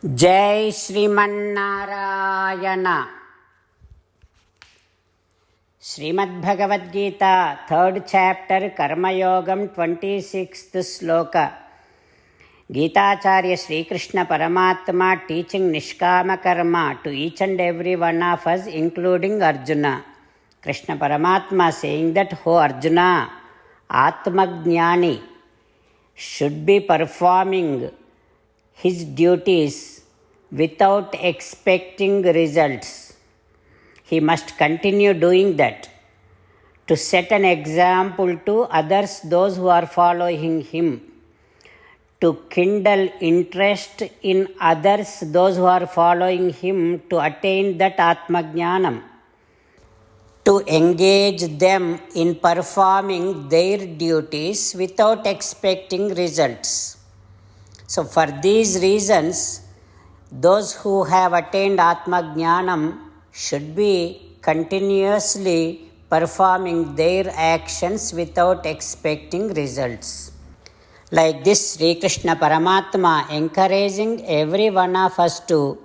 जय Sriman Narayana. Shrimad Bhagavad Gita 3rd chapter कर्मयोगम 26th श्लोक। गीताचार्य श्रीकृष्ण परमात्मा teaching निष्काम कर्म to each and every one of us including Arjuna. Krishna Paramatma saying that, "O Arjuna, Atmagnani should be performing his duties without expecting results. He must continue doing that to set an example to others, those who are following him, to kindle interest in others, those who are following him, to attain that Atmagnanam, to engage them in performing their duties without expecting results." So for these reasons, those who have attained Atmagnanam should be continuously performing their actions without expecting results. Like this, Sri Krishna Paramatma encouraging every one of us to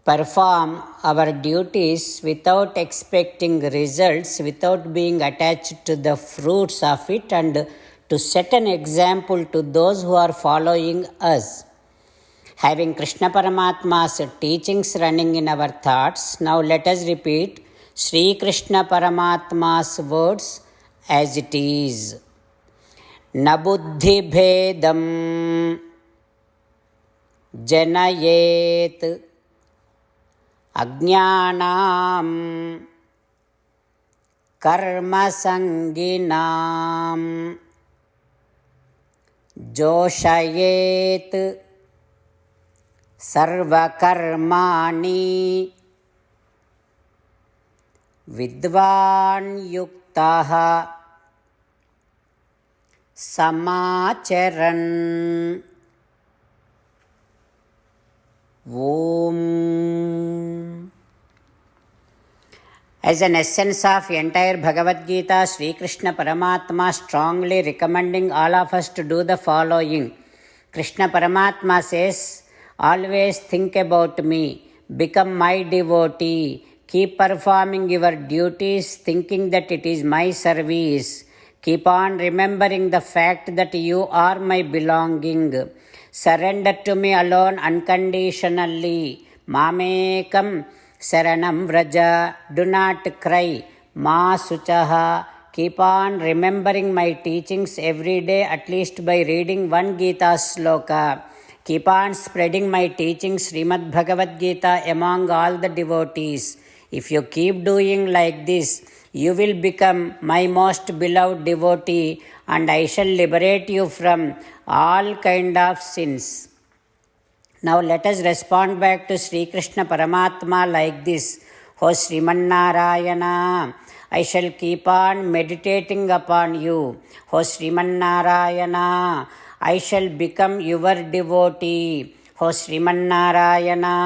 perform our duties without expecting results, without being attached to the fruits of it, and to set an example to those who are following us. Having Krishna Paramatma's teachings running in our thoughts, now let us repeat Sri Krishna Paramatma's words as it is. Na buddhi bhedam janayet ajnanam karma sanginam जोषयेत् सर्वकर्माणि विद्वान् युक्तः समाचरन्। ओम। As an essence of entire Bhagavad Gita, Sri Krishna Paramatma strongly recommending all of us to do the following. Krishna Paramatma says, "Always think about me, become my devotee, keep performing your duties thinking that it is my service. Keep on remembering the fact that you are my belonging. Surrender to me alone unconditionally. Mamekam Saranam Vraja, do not cry, Ma Suchaha." Keep on remembering my teachings every day, at least by reading one Gita sloka. Keep on spreading my teachings, Srimad Bhagavad Gita, among all the devotees. If you keep doing like this, you will become my most beloved devotee, and I shall liberate you from all kind of sins. Now let us respond back to Sri Krishna Paramatma like this. "O Srimannarayana, I shall keep on meditating upon you. O Srimannarayana, I shall become your devotee. O Srimannarayana,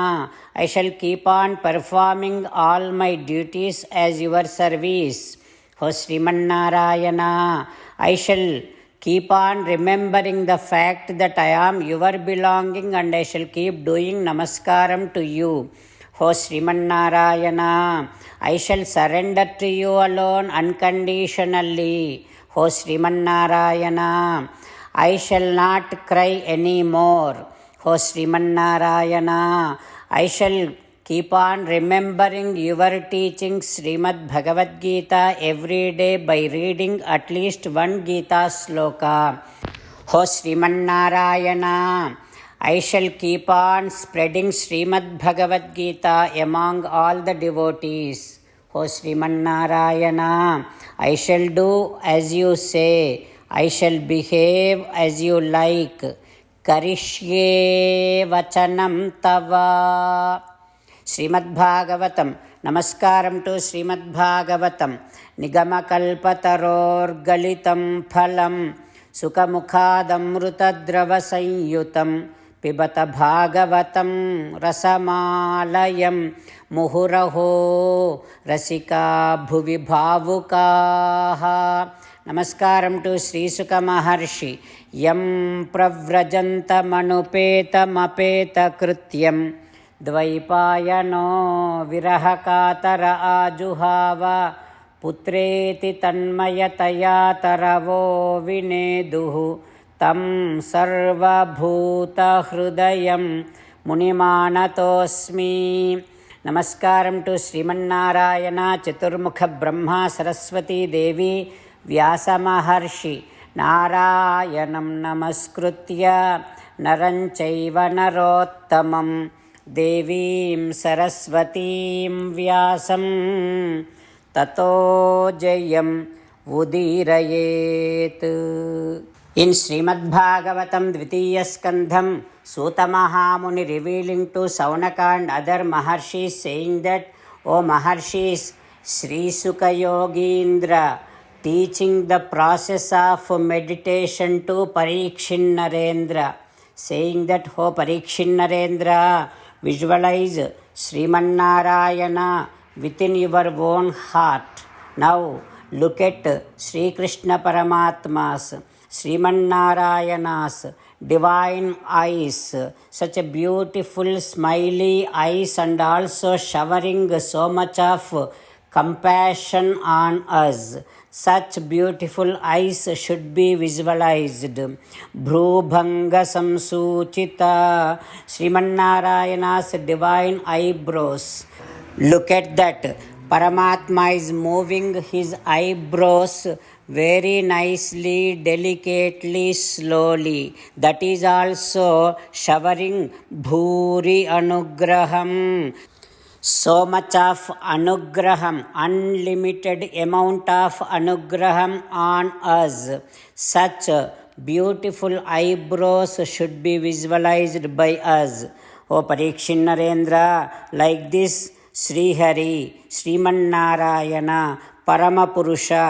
I shall keep on performing all my duties as your service. O Srimannarayana, I shall keep on remembering the fact that I am your belonging, and I shall keep doing namaskaram to you. O Srimannarayana, I shall surrender to you alone unconditionally. O Srimannarayana, I shall not cry anymore. O Srimannarayana, I shall keep on remembering your teachings, Srimad Bhagavad Gita, every day by reading at least one Gita sloka. O Srimannarayana, I shall keep on spreading Srimad Bhagavad Gita among all the devotees. O Srimannarayana, I shall do as you say. I shall behave as you like. Karishye vachanam tava." Srimad-Bhagavatam. Namaskaram to Srimad-Bhagavatam. Nigamakalpatarorgalitam phalam sukamukhadamrutadrava-sanyutam pibata bhagavatam rasamalayam muhuraho rasika bhuvi bhavukaha నమస్కారం to శ్రీసుక మహర్షి. యం ప్రవ్రజంతమనుపేతమపేతకృత్యం ద్వైపాయనో విరహకాతర ఆజుహావ పుత్రేతి తన్మయతయా తరవో వినేదుః తం సర్వభూతహృదయం మునిమానతోస్మి. నమస్కారం to Srimannarayana, చతుర్ముఖ బ్రహ్మ, సరస్వతీదేవి, వ్యాసమహర్షి. నారాయణం నమస్కృత్య నరం చైవ నరోత్తమం దేవీం సరస్వతీం వ్యాసం తతో జయం ఉదీరయేత్. In Srimad Bhagavatam, Dvitiya Skandham, Suta Mahamuni revealing to Saunaka and other Maharshis, saying that, O Maharshis, Sri Sukha Yogindra, teaching the process of meditation to Parikshin Narendra, saying that, O Parikshin Narendra, visualize Srimannarayana within your own heart. Now look at Sri Krishna Paramatma's, Srimannarayana's divine eyes, such a beautiful smiley eyes, and also showering so much of compassion on us. Such beautiful eyes should be visualized. Bhrubhanga samsuchita, Srimannarayana's divine eyebrows. Look at that. Paramatma is moving his eyebrows very nicely, delicately, slowly. That is also showering Bhuri Anugraham. So much of Anugraham, unlimited amount of Anugraham on us. Such beautiful eyebrows should be visualized by us. O Parikshin Narendra, like this Sri Hari, Srimannarayana, Paramapurusha,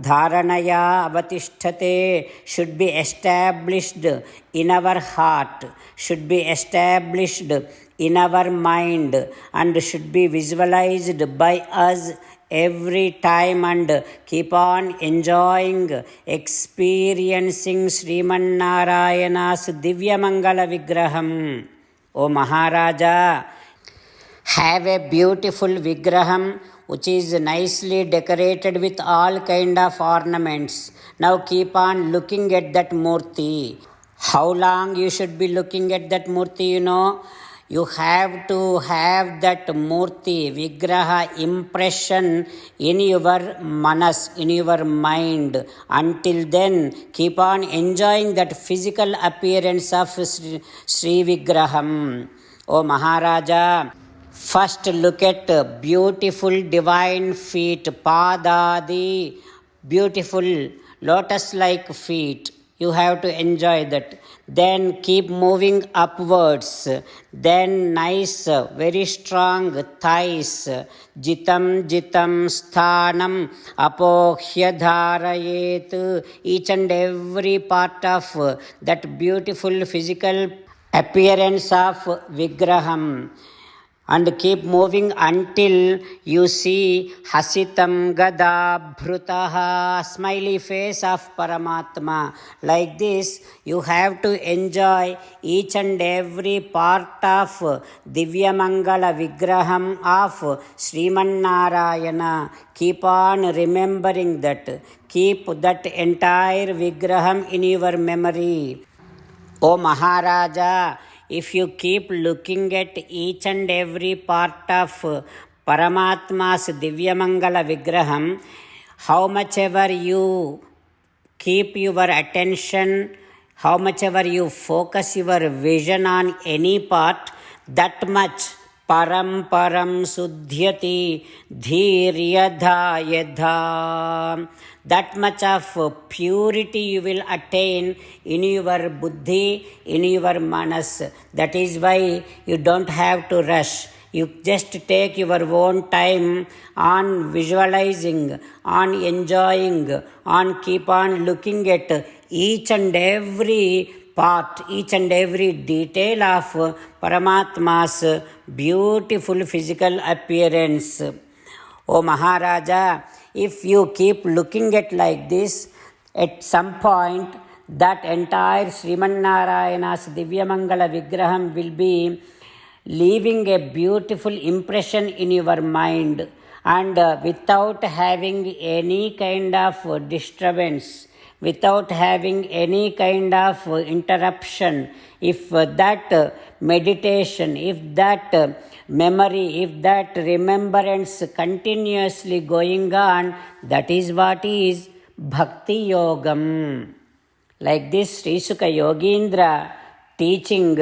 Dharanaya Avatishthate should be established in our heart, should be established in our mind, and should be visualized by us every time, and keep on enjoying, experiencing Srimannarayana's Divya Mangala Vigraham. O Maharaja, have a beautiful Vigraham which is nicely decorated with all kind of ornaments. Now keep on looking at that Murti. How long you should be looking at that Murti, you know? You have to have that Murti, Vigraha impression in your manas, in your mind. Until then, keep on enjoying that physical appearance of Sri Vigraham. O Maharaja, first look at beautiful divine feet, Padadi, beautiful lotus-like feet. You have to enjoy that. Then keep moving upwards. Then nice, very strong thighs. Jitam jitam sthanam apohya dharayet. Each and every part of that beautiful physical appearance of Vigraham. And keep moving until you see Hasitam Gada Bhrutaha, smiley face of Paramatma. Like this, you have to enjoy each and every part of Divya Mangala Vigraham of Srimannarayana. Keep on remembering that. Keep that entire Vigraham in your memory. O Maharaja, if you keep looking at each and every part of Paramatma's Divya Mangala Vigraham, how much ever you keep your attention, how much ever you focus your vision on any part, that much param param suddhyati dhiryadha yadha. That much of purity you will attain in your buddhi, in your manas. That is why you don't have to rush. You just take your own time on visualizing, on enjoying, on keep on looking at each and every part, each and every detail of Paramatma's beautiful physical appearance. O Maharaja, if you keep looking at like this, At some point, that entire Srimanarayana's Divyamangala Vigraham will be leaving a beautiful impression in your mind, and without having any kind of disturbance, without having any kind of interruption. If that meditation, if that memory, if that remembrance continuously going on, that is what is Bhakti Yogam. Like this, Sri Sukha Yogindra teaching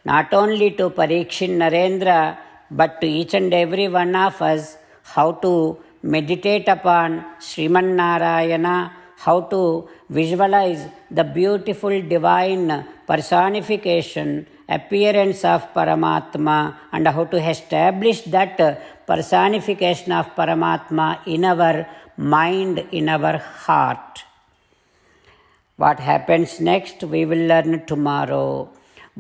not only to Parikshit Narendra, but to each and every one of us, how to meditate upon Sriman Narayana, how to visualize the beautiful divine personification, appearance of Paramatma, and how to establish that personification of Paramatma in our mind, in our heart. What happens next, we will learn tomorrow.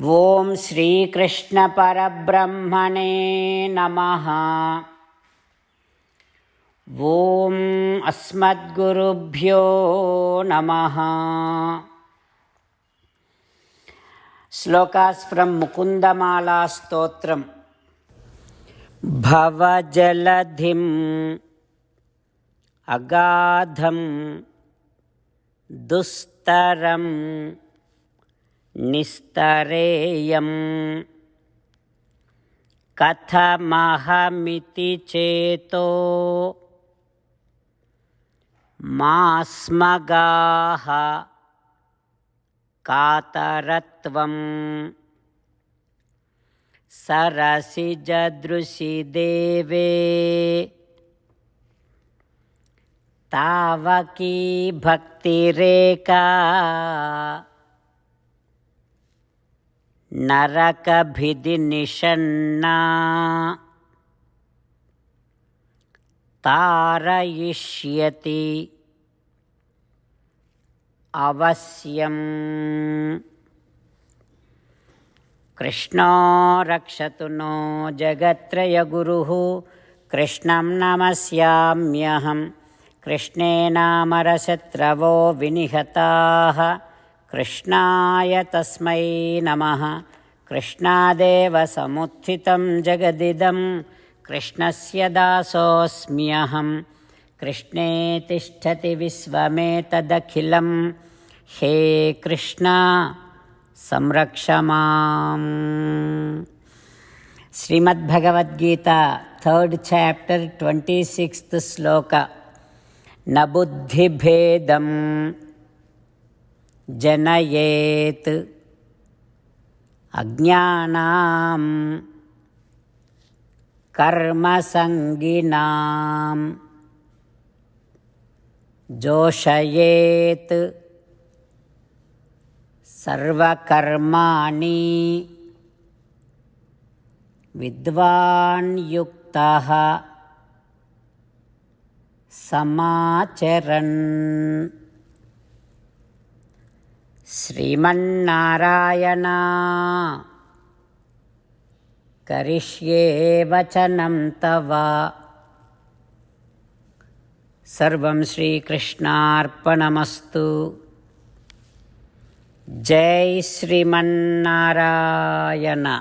Om Shri Krishna Parabrahmane Namaha. Om Asmadgurubhyo Namaha. Slokas from Mukundamala Stotram. Bhavajaladhim Agadham Dustaram Nistareyam Katamahamiti Cheto Masmagaha Kataratvam Sarasi Jadrusi Deve Tavaki Bhakti Reka Naraka Bhidi Nishanna Tarayishyati Avasyam. Krishna Rakshatu no Jagatraya Guruhu Krishnam Namasyamyaham. Krishne Namarasatravo Vinihataha Krishnaya Tasmai Namaha. Krishnadeva Samuthitam Jagadidam Krishnasya Dasosmyaham. Krishne Tishtati Visvametadakhilam. He Krishna Samrakshamam. Srimad Bhagavad Gita, 3rd chapter, 26th sloka. Nabuddhi bhedam janayet ajnanam karma sanginam joshayet sarvakarmani vidvan yuktaha samacharan. Srimannarayana karishye vachanam tava. Sarvam Shri Krishnarpanamastu. Jai Srimannarayana.